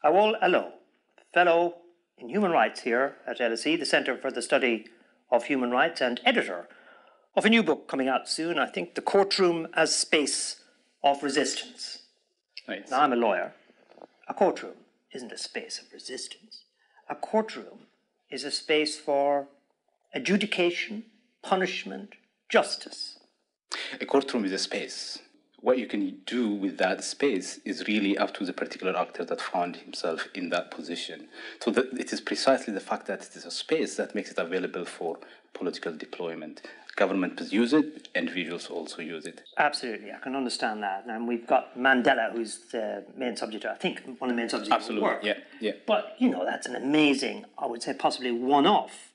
Awol Allo, Fellow in Human Rights here at LSE, the Centre for the Study of Human Rights, and editor of a new book coming out soon, I think, The Courtroom as Space of Resistance. Right. Now, I'm a lawyer. A courtroom isn't a space of resistance. A courtroom is a space for adjudication, punishment, justice. A courtroom is a space. What you can do with that space is really up to the particular actor that found himself in that position. So it is precisely the fact that it is a space that makes it available for political deployment. Governments use it, individuals also use it. Absolutely, I can understand that. And we've got Mandela, who's the main subject, I think, one of the main subjects of the work. Yeah. But, you know, that's an amazing, I would say possibly one-off.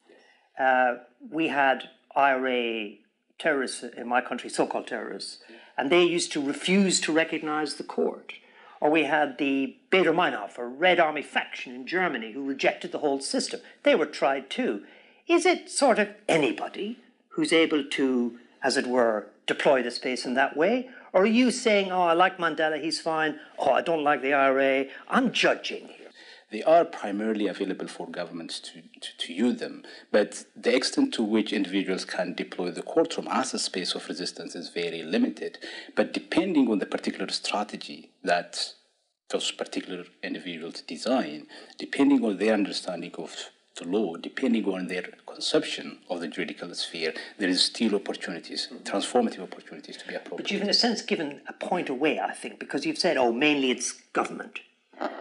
We had IRA terrorists in my country, so-called terrorists, and they used to refuse to recognize the court. Or we had the Baader-Meinhof, a Red Army faction in Germany, who rejected the whole system. They were tried too. Is it sort of anybody who's able to, as it were, deploy the space in that way? Or are you saying, oh, I like Mandela, he's fine, oh, I don't like the IRA, I'm judging here? They are primarily available for governments to use them, but the extent to which individuals can deploy the courtroom as a space of resistance is very limited. But depending on the particular strategy that those particular individuals design, depending on their understanding of the law, depending on their conception of the juridical sphere, there is still opportunities, transformative opportunities to be appropriate. But you've in a sense given a point away, I think, because you've said, oh, mainly it's government.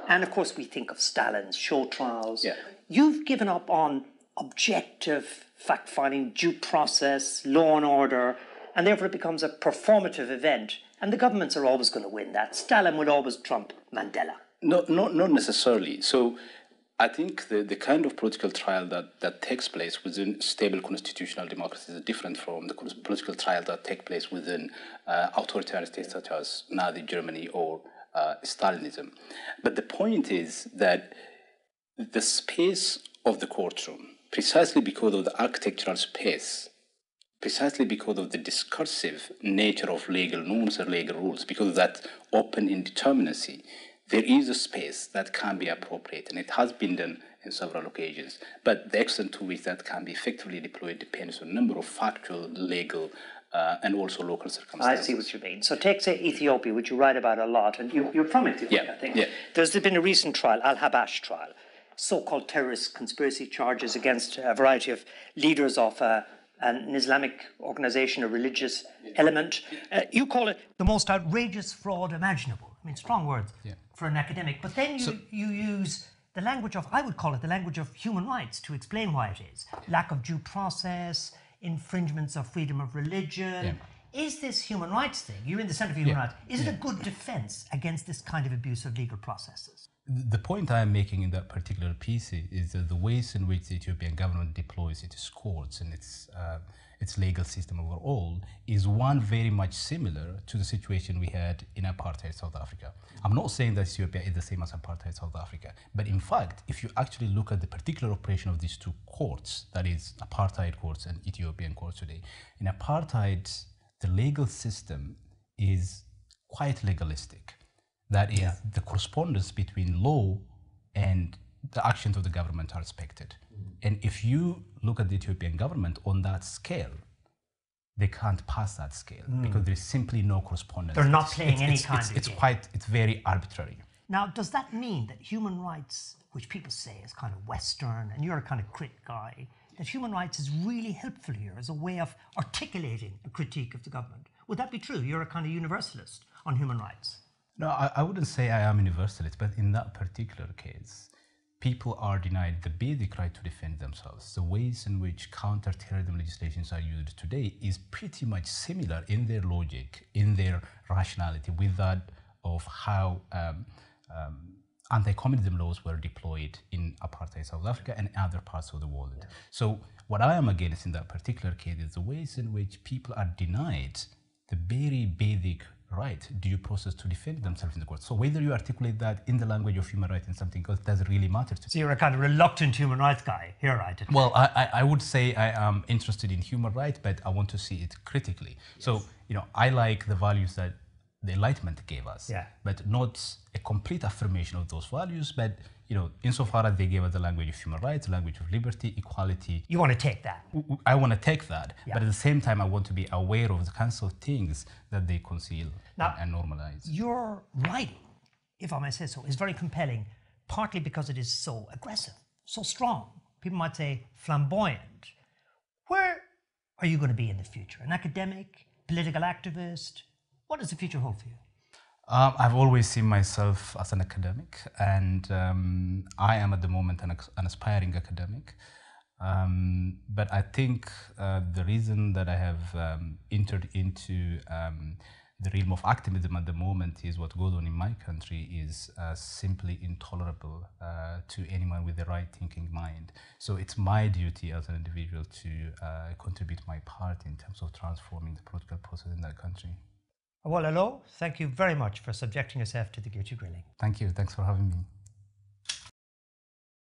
And of course we think of Stalin's show trials. Yeah. You've given up on objective fact-finding, due process, law and order, and therefore it becomes a performative event. And the governments are always going to win that. Stalin will always trump Mandela. No, not necessarily. So I think the kind of political trial that takes place within stable constitutional democracies is different from the political trial that take place within authoritarian states such as Nazi Germany or Stalinism. But the point is that the space of the courtroom, precisely because of the architectural space, precisely because of the discursive nature of legal norms or legal rules, because of that open indeterminacy, there is a space that can be appropriate, and it has been done in several occasions. But the extent to which that can be effectively deployed depends on a number of factual, legal, and also local circumstances. I see what you mean. So take, say, Ethiopia, which you write about a lot, and you're from Ethiopia, I think. Yeah. There's been a recent trial, Al-Habash trial, so-called terrorist conspiracy charges against a variety of leaders of an Islamic organization, a religious element. You call it the most outrageous fraud imaginable. I mean, strong words for an academic. But then you use the language of, I would call it the language of human rights to explain why it is. Lack of due process, infringements of freedom of religion. Yeah. Is this human rights thing, you're in the Centre for Human Rights, is it a good defence against this kind of abuse of legal processes? The point I am making in that particular piece is that the ways in which the Ethiopian government deploys its courts and its legal system overall is one very much similar to the situation we had in apartheid South Africa. I'm not saying that Ethiopia is the same as apartheid South Africa, but in fact, if you actually look at the particular operation of these two courts, that is apartheid courts and Ethiopian courts today, in apartheid, the legal system is quite legalistic. That is, the correspondence between law and the actions of the government are respected. And if you look at the Ethiopian government on that scale, they can't pass that scale because there is simply no correspondence. They're not playing any kind of game. It's very arbitrary. Now, does that mean that human rights, which people say is kind of Western, and you're a kind of crit guy, that human rights is really helpful here as a way of articulating a critique of the government? Would that be true? You're a kind of universalist on human rights. No, I wouldn't say I am universalist, but in that particular case, people are denied the basic right to defend themselves. The ways in which counter-terrorism legislations are used today is pretty much similar in their logic, in their rationality, with that of how anti-communism laws were deployed in apartheid South Africa and other parts of the world. So what I am against in that particular case is the ways in which people are denied the very basic right, due process to defend themselves in the court. So whether you articulate that in the language of human rights and something else doesn't really matter to me. So you're a kind of reluctant human rights guy here, right? Well, I would say I am interested in human rights, but I want to see it critically. Yes. So, I like the values that the Enlightenment gave us, but not a complete affirmation of those values. But insofar as they gave us the language of human rights, the language of liberty, equality, you want to take that. I want to take that, but at the same time, I want to be aware of the kinds of things that they conceal and normalize. Your writing, if I may say so, is very compelling, partly because it is so aggressive, so strong. People might say flamboyant. Where are you going to be in the future? An academic, political activist? What does the future hold for you? I've always seen myself as an academic, and I am at the moment an aspiring academic. But I think the reason that I have entered into the realm of activism at the moment is what goes on in my country is simply intolerable to anyone with the right thinking mind. So it's my duty as an individual to contribute my part in terms of transforming the political process in that country. Awol Allo, thank you very much for subjecting yourself to the Gearty Grilling. Thank you. Thanks for having me.